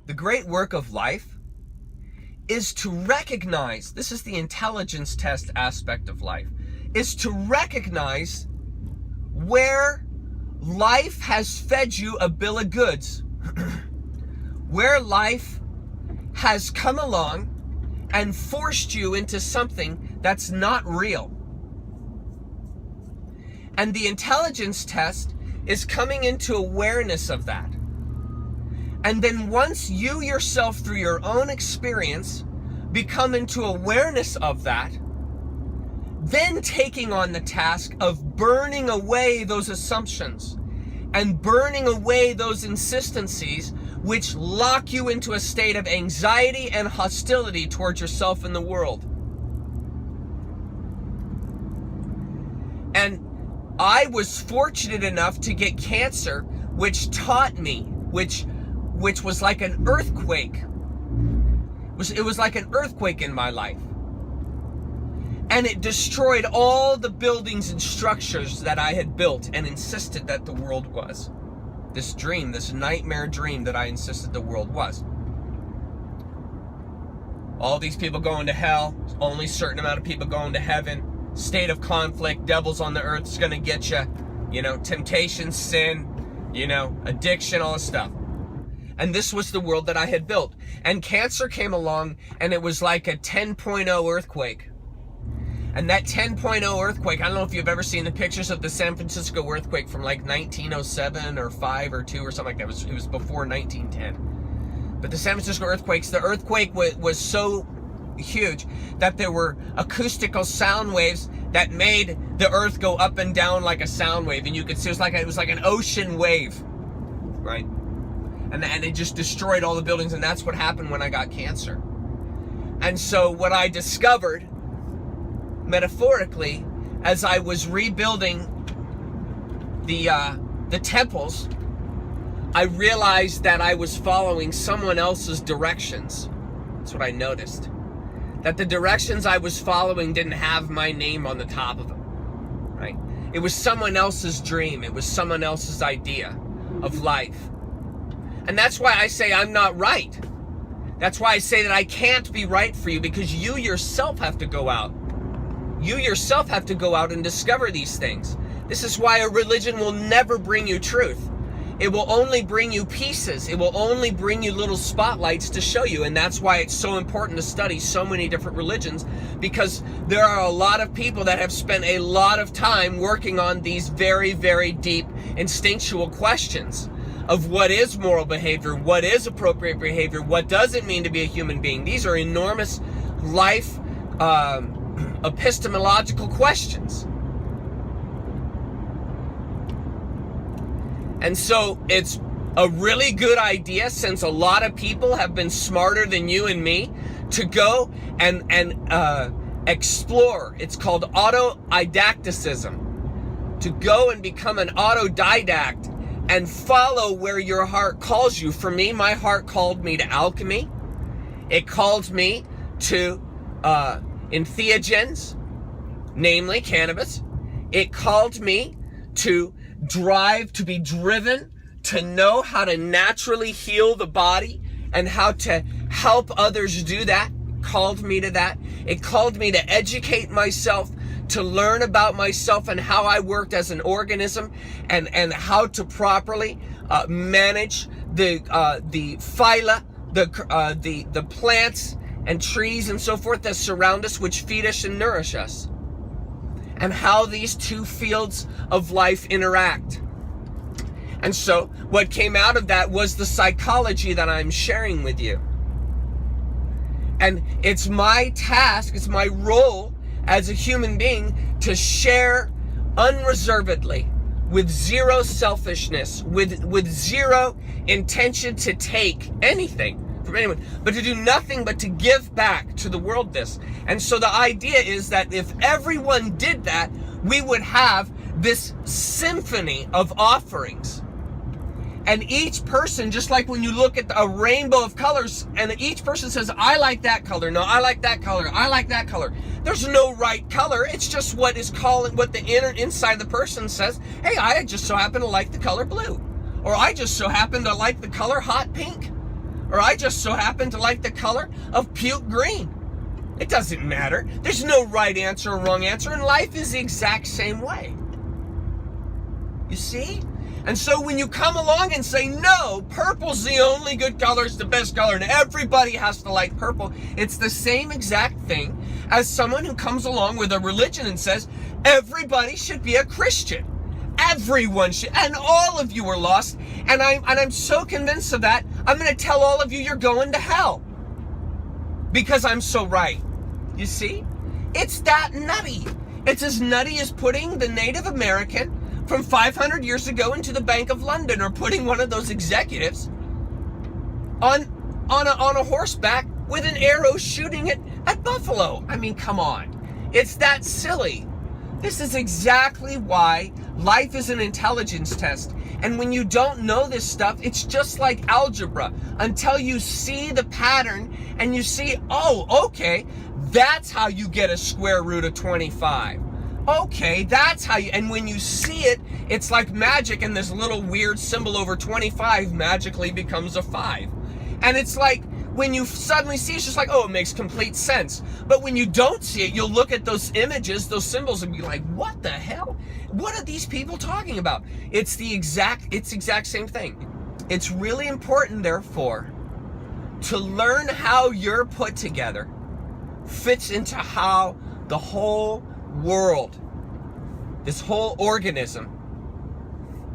The great work of life is to recognize, this is the intelligence test aspect of life, is to recognize where life has fed you a bill of goods, where life has come along and forced you into something that's not real. And the intelligence test is coming into awareness of that. And then once you yourself, through your own experience, become into awareness of that, then taking on the task of burning away those assumptions and burning away those insistencies which lock you into a state of anxiety and hostility towards yourself and the world. And I was fortunate enough to get cancer, which taught me, which was like an earthquake. It was like an earthquake in my life. And it destroyed all the buildings and structures that I had built and insisted that the world was. This dream, this nightmare dream that I insisted the world was. All these people going to hell, only a certain amount of people going to heaven, state of conflict, devils on the earth is going to get you, temptation, sin, addiction, all this stuff. And this was the world that I had built. And cancer came along, and it was like a 10.0 earthquake. And that 10.0 earthquake, I don't know if you've ever seen the pictures of the San Francisco earthquake from like 1907 or 5 or 2 or something like that. It was before 1910. But the San Francisco earthquake was so huge that there were acoustical sound waves that made the earth go up and down like a sound wave. And you could see it was like an ocean wave, right? And it just destroyed all the buildings, and that's what happened when I got cancer. And so what I discovered, metaphorically, as I was rebuilding the temples, I realized that I was following someone else's directions. That's what I noticed. That the directions I was following didn't have my name on the top of them, right? It was someone else's dream. It was someone else's idea of life. And that's why I say I'm not right. That's why I say that I can't be right for you, because you yourself have to go out. You yourself have to go out and discover these things. This is why a religion will never bring you truth. It will only bring you pieces. It will only bring you little spotlights to show you. And that's why it's so important to study so many different religions, because there are a lot of people that have spent a lot of time working on these very, very deep instinctual questions of what is moral behavior, what is appropriate behavior, what does it mean to be a human being. These are enormous life epistemological questions. And so it's a really good idea, since a lot of people have been smarter than you and me, to go and explore. It's called autodidacticism. To go and become an autodidact and follow where your heart calls you. For me, my heart called me to alchemy. It called me to entheogens, namely cannabis. It called me to be driven to know how to naturally heal the body and how to help others do that. Called me to that. It called me to educate myself, to learn about myself and how I worked as an organism, and how to properly manage the phyla, the plants and trees and so forth that surround us, which feed us and nourish us, and how these two fields of life interact. And so what came out of that was the psychology that I'm sharing with you. And it's my task, it's my role as a human being to share unreservedly, with zero selfishness, with zero intention to take anything from anyone, but to do nothing but to give back to the world this. And so the idea is that if everyone did that, we would have this symphony of offerings. And each person, just like when you look at a rainbow of colors, and each person says, I like that color, no, I like that color, I like that color. There's no right color. It's just what the inside of the person says, hey, I just so happen to like the color blue. Or I just so happen to like the color hot pink. Or I just so happen to like the color of puke green. It doesn't matter. There's no right answer or wrong answer, and life is the exact same way. You see? And so when you come along and say, no, purple's the only good color, it's the best color, and everybody has to like purple, it's the same exact thing as someone who comes along with a religion and says, everybody should be a Christian. Everyone should, and all of you are lost, and I'm so convinced of that, I'm going to tell all of you you're going to hell. Because I'm so right. You see? It's that nutty. It's as nutty as putting the Native American from 500 years ago into the Bank of London, or putting one of those executives on a horseback with an arrow shooting it at buffalo. I mean, come on. It's that silly. This is exactly why life is an intelligence test. And when you don't know this stuff, it's just like algebra. Until you see the pattern and you see, oh, okay, that's how you get a square root of 25. Okay, that's how you, and when you see it, it's like magic, and this little weird symbol over 25 magically becomes a 5. And it's like, when you suddenly see, it's just like, oh, it makes complete sense. But when you don't see it, you'll look at those images, those symbols, and be like, what the hell? What are these people talking about? It's the exact same thing. It's really important, therefore, to learn how you're put together fits into how the whole world, this whole organism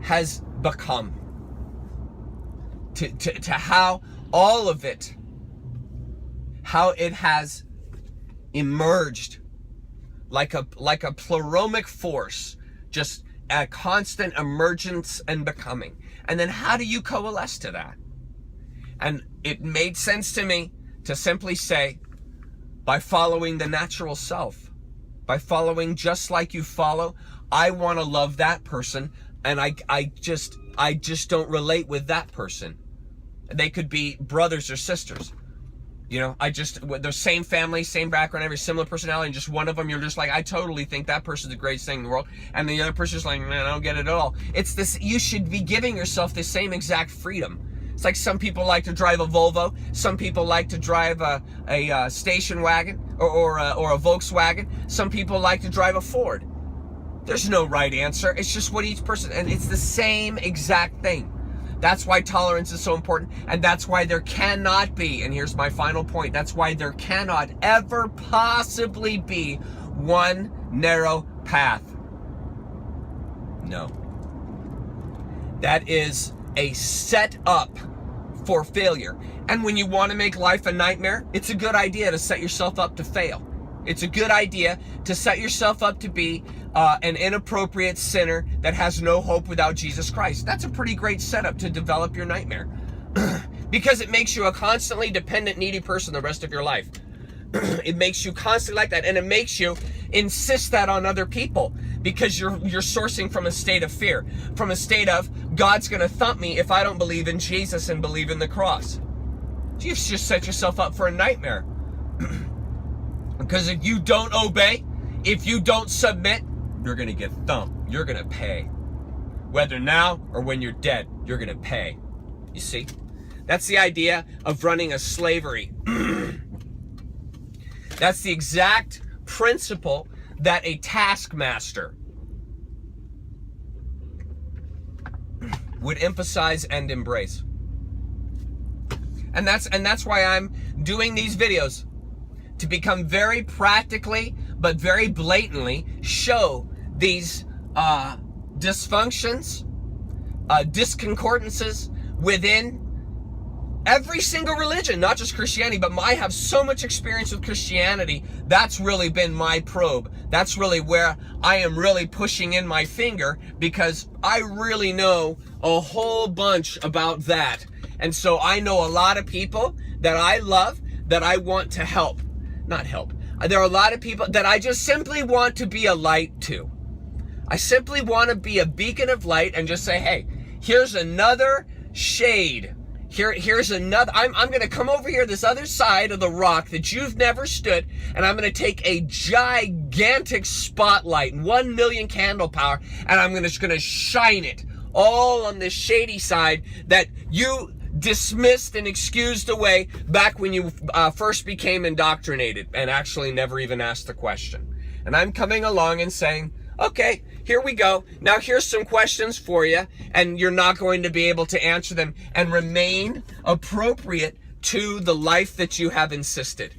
has become, to how all of it, how it has emerged like a pleromic force, just a constant emergence and becoming. And then how do you coalesce to that? And it made sense to me to simply say, by following the natural self, by following just like you follow. I want to love that person, and I just don't relate with that person. They could be brothers or sisters. You know, the same family, same background, every similar personality, and just one of them, you're just like, I totally think that person's the greatest thing in the world. And the other person's like, man, I don't get it at all. It's this, you should be giving yourself the same exact freedom. It's like some people like to drive a Volvo. Some people like to drive a station wagon or a Volkswagen. Some people like to drive a Ford. There's no right answer. It's just what each person, and it's the same exact thing. That's why tolerance is so important, and that's why there cannot be, and here's my final point, that's why there cannot ever possibly be one narrow path. No. That is a setup for failure. And when you want to make life a nightmare, it's a good idea to set yourself up to fail. It's a good idea to set yourself up to be an inappropriate sinner that has no hope without Jesus Christ. That's a pretty great setup to develop your nightmare. Because it makes you a constantly dependent, needy person the rest of your life. It makes you constantly like that, and it makes you insist that on other people, because you're sourcing from a state of fear, from a state of, God's gonna thump me if I don't believe in Jesus and believe in the cross. You've just set yourself up for a nightmare. Because if you don't obey, if you don't submit, you're gonna get thumped. You're gonna pay. Whether now or when you're dead, you're gonna pay. You see? That's the idea of running a slavery. That's the exact principle that a taskmaster would emphasize and embrace. And that's why I'm doing these videos, to become very practically but very blatantly show these dysfunctions, disconcordances within every single religion, not just Christianity, but I have so much experience with Christianity. That's really been my probe. That's really where I am really pushing in my finger, because I really know a whole bunch about that. And so I know a lot of people that I love, that I want to help. Not help. There are a lot of people that I just simply want to be a light to. I simply want to be a beacon of light and just say, hey, here's another shade. Here's another, I'm going to come over here, this other side of the rock that you've never stood, and I'm going to take a gigantic spotlight, 1 million candle power, and I'm just going to shine it all on this shady side that you dismissed and excused away back when you first became indoctrinated and actually never even asked the question. And I'm coming along and saying, okay, here we go. Now here's some questions for you, and you're not going to be able to answer them and remain appropriate to the life that you have insisted.